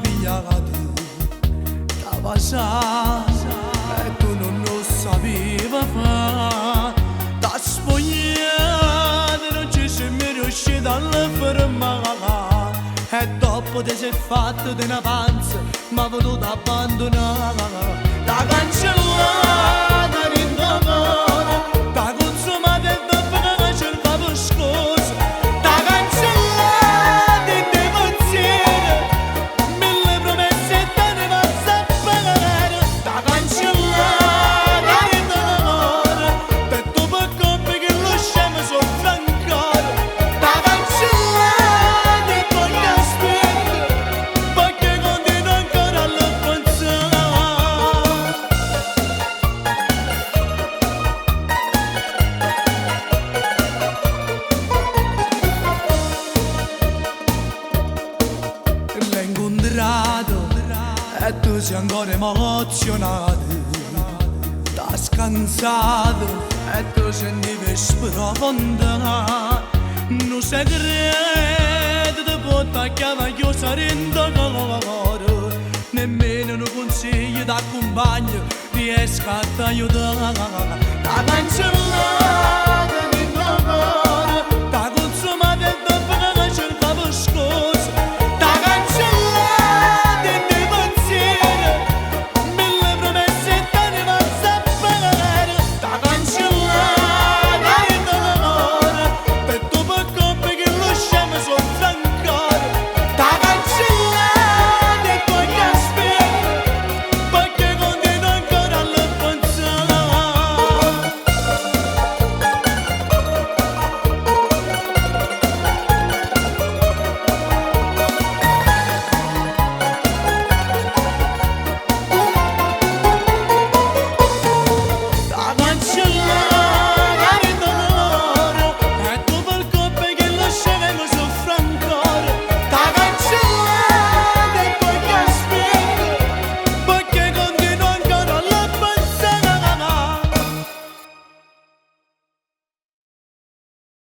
pigliato, stava già e tu non lo sapevi fare. Da spogliata non ci sei mai riuscita a fermare, e dopo ti sei fatto di una panza, ma voluto abbandonare. Da cancellata in cuore, da consumata e da che cercavo scusa, da cancellata in dei pensieri, mille promesse e te ne vas a pagare. Da cancellata in cuore, per tu per colpe che lo scemo soffre ancora. Da cancellata e poi ti aspetto, perché continuo ancora a pensare. L'hai incontrato e tu sei ancora emozionato, t'ha scansato e tu sentivi sprofondato. Non sei credo ti può attaccare chiusa in cuore, nemmeno un consiglio da compagno riesco a t'aiutare. Da cancellare